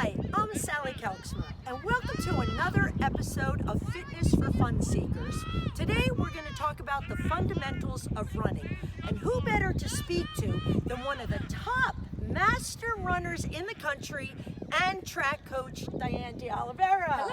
Hi, I'm Sally Kalksma, and welcome to another episode of Fitness for Funseekers. Today we're going to talk about the fundamentals of running, and who better to speak to than one of the top master runners in the country and track coach, Dianne DeOliveira.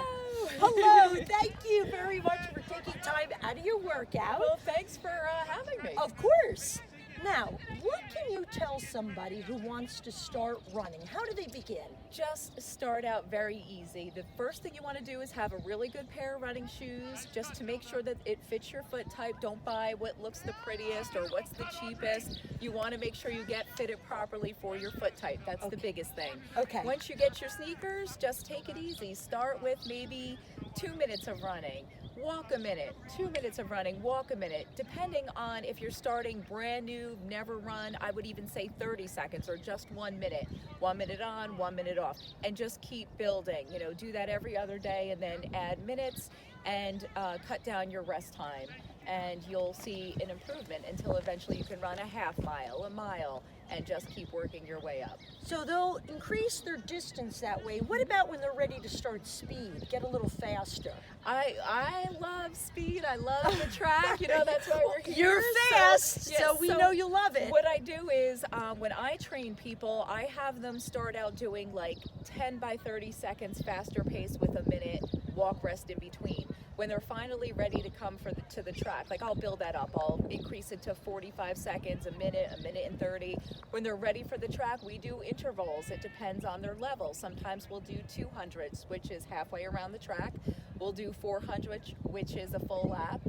Hello! Hello, thank you very much for taking time out of your workout. Well, thanks for having me. Of course. Now, what can you tell somebody who wants to start running? How do they begin? Just start out very easy. The first thing you want to do is have a really good pair of running shoes just to make sure that it fits your foot type. Don't buy what looks the prettiest or what's the cheapest. You want to make sure you get fitted properly for your foot type. That's the biggest thing. Okay. Once you get your sneakers, just take it easy. Start with maybe 2 minutes of running. Walk a minute, 2 minutes of running, walk a minute. Depending on if you're starting brand new, never run, I would even say 30 seconds or just 1 minute. 1 minute on, 1 minute off, and just keep building. You know, do that every other day and then add minutes and cut down your rest time. And you'll see an improvement until eventually you can run a half mile, a mile, and just keep working your way up. So they'll increase their distance that way. What about when they're ready to start speed, get a little faster? I love speed. I love the track. You know, that's why we're here. You're fast, so we know you love it. What I do is when I train people, I have them start out doing like 10 by 30 seconds faster pace with a minute walk rest in between. When they're finally ready to come to the track, like I'll build that up. I'll increase it to 45 seconds, a minute and 30. When they're ready for the track, we do intervals. It depends on their level. Sometimes we'll do 200s, which is halfway around the track. We'll do 400, which is a full lap.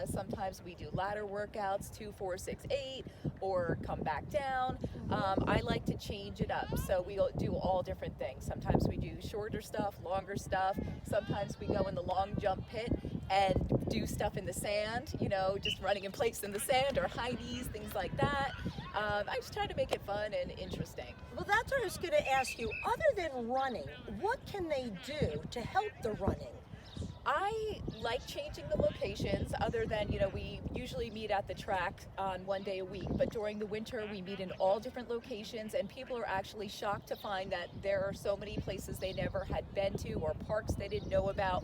Sometimes we do ladder workouts, 2, 4, 6, 8, or come back down. I like to change it up, so we do all different things. Sometimes we do shorter stuff, longer stuff. Sometimes we go in the long jump pit and do stuff in the sand, you know, just running in place in the sand, or high knees, things like that. I just try to make it fun and interesting. Well, that's what I was going to ask you. Other than running, what can they do to help the running? I like changing the locations, other than, you know, we usually meet at the track on 1 day a week, but during the winter we meet in all different locations, and people are actually shocked to find that there are so many places they never had been to, or parks they didn't know about.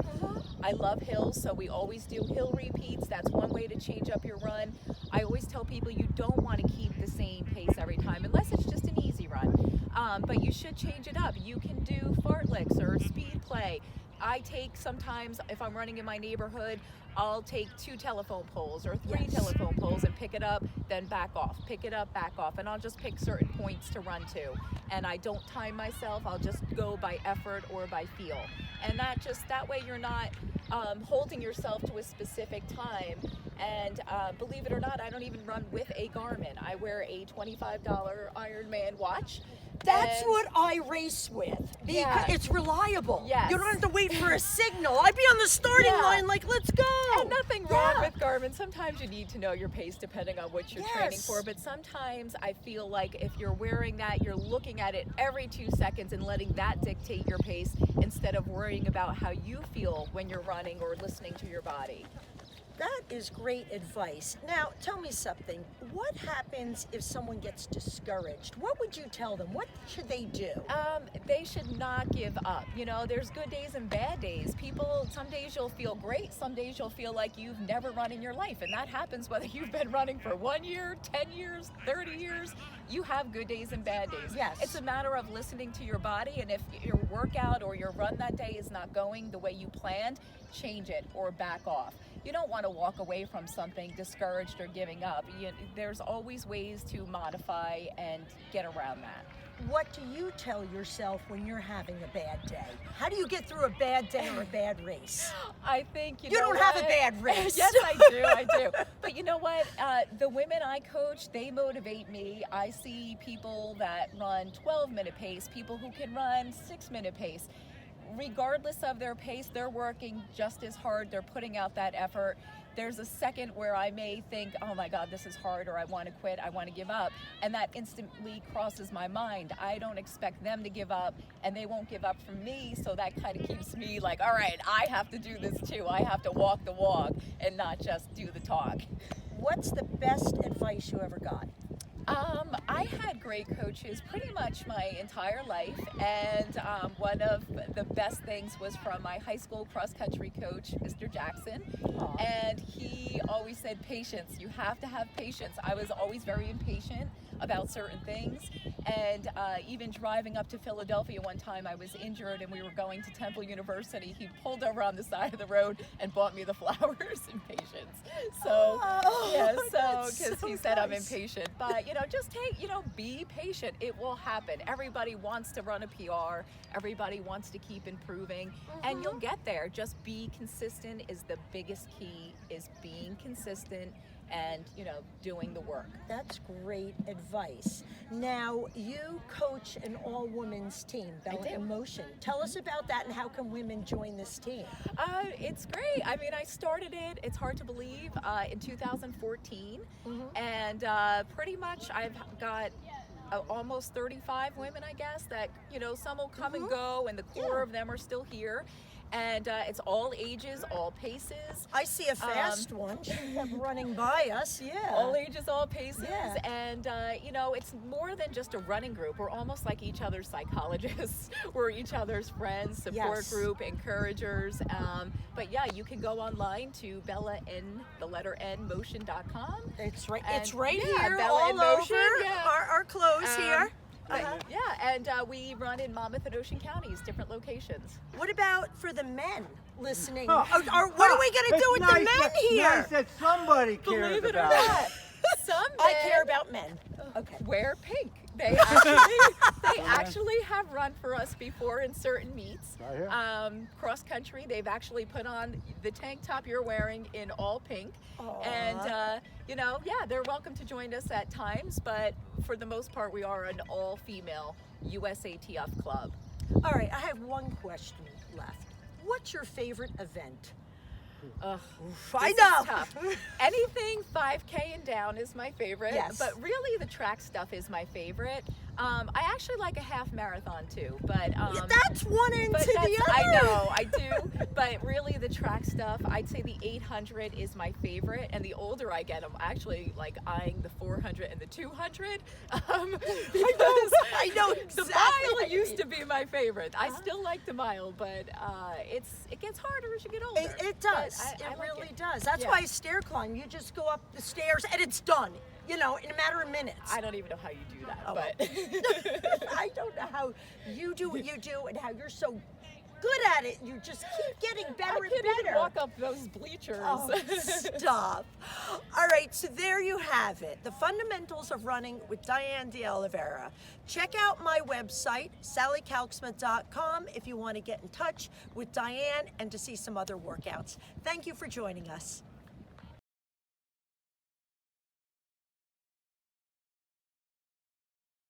I love hills, so we always do hill repeats. That's one way to change up your run. I always tell people you don't want to keep the same pace every time, unless it's just an easy run, but you should change it up. You can do fartleks or speed play. I take sometimes, if I'm running in my neighborhood, I'll take 2 telephone poles or 3 telephone poles and pick it up, then back off, pick it up, back off, and I'll just pick certain points to run to. And I don't time myself, I'll just go by effort or by feel. And that way you're not holding yourself to a specific time. And believe it or not, I don't even run with a Garmin. I wear a $25 Ironman watch. That's what I race with. Because it's reliable. Yes. You don't have to wait for a signal. I'd be on the starting line like, let's go. And nothing wrong with Garmin. Sometimes you need to know your pace depending on what you're training for. But sometimes I feel like if you're wearing that, you're looking at it every 2 seconds and letting that dictate your pace instead of worrying about how you feel when you're running or listening to your body. That is great advice. Now, tell me something. What happens if someone gets discouraged? What would you tell them? What should they do? They should not give up. You know, there's good days and bad days. Some days you'll feel great. Some days you'll feel like you've never run in your life. And that happens whether you've been running for 1 year, 10 years, 30 years. You have good days and bad days. Yes. It's a matter of listening to your body. And if your workout or your run that day is not going the way you planned, change it or back off. You don't want to walk away from something discouraged or giving up. There's always ways to modify and get around that. What do you tell yourself when you're having a bad day? How do you get through a bad day or a bad race? I think you don't have a bad race. Yes, I do. But you know what? The women I coach, they motivate me. I see people that run 12-minute pace, people who can run 6-minute pace. Regardless of their pace, they're working just as hard. They're putting out that effort. There's a second where I may think, oh my God, this is hard, or I want to quit, I want to give up. And that instantly crosses my mind. I don't expect them to give up, and they won't give up for me. So that kind of keeps me like, all right, I have to do this too. I have to walk the walk and not just do the talk. What's the best advice you ever got? I had great coaches pretty much my entire life, and one of the best things was from my high school cross-country coach, Mr. Jackson. Aw. And he always said patience. You have to have patience. I was always very impatient about certain things, and even driving up to Philadelphia one time, I was injured and we were going to Temple University. He pulled over on the side of the road and bought me the flowers in patience. So yeah, that's because so he said I'm nice. impatient, but just be patient. It will happen. Everybody wants to run a PR. Everybody wants to keep improving, and you'll get there. Just be consistent is the biggest key, is being consistent and doing the work. That's great advice. Now, you coach an all-women's team, Bella do. in Motion. Tell us about that, and how can women join this team? It's great. I mean, I started it, it's hard to believe, in 2014. And pretty much I've got almost 35 women, I guess, that, some will come and go, and the core of them are still here. And it's all ages, all paces. I see a fast one. She kept running by us. Yeah. All ages, all paces. Yeah. And, it's more than just a running group. We're almost like each other's psychologists. We're each other's friends, support Yes. group, encouragers. But yeah, you can go online to motion.com. It's right. And It's right yeah, here, Bella all in Motion, over yeah. our clothes here. But, yeah, and we run in Monmouth and Ocean counties, different locations. What about for the men listening? Oh. What are we going to do with the men here? Nice that somebody cares Believe it or about it. not, some I men care about men. Okay. wear pink. They actually have run for us before in certain meets. Right here. Cross country, they've actually put on the tank top you're wearing in all pink. Aw. And they're welcome to join us at times, but for the most part we are an all-female USATF club. All right, I have one question left. What's your favorite event? Ugh, I this is know. tough. Anything 5K and down is my favorite, Yes. but really the track stuff is my favorite. I actually like a half marathon too, but That's one end but to the other. I know, I do. But really, the track stuff, I'd say the 800 is my favorite. And the older I get, I'm actually like eyeing the 400 and the 200. I know The exactly mile what you used mean. to be my favorite. I still like the mile, but it gets harder as you get older. It But does. I It like really it. does. That's Yeah. why stair climb. You just go up the stairs and it's done. In a matter of minutes. I don't even know how you do that, Oh, but I don't know how you do what you do and how you're so good at it. You just keep getting better I and can't better. even walk up those bleachers. Oh, stop. All right, so there you have it. The fundamentals of running with Dianne DeOliveira. Check out my website, sallykalksma.com, if you want to get in touch with Dianne and to see some other workouts. Thank you for joining us.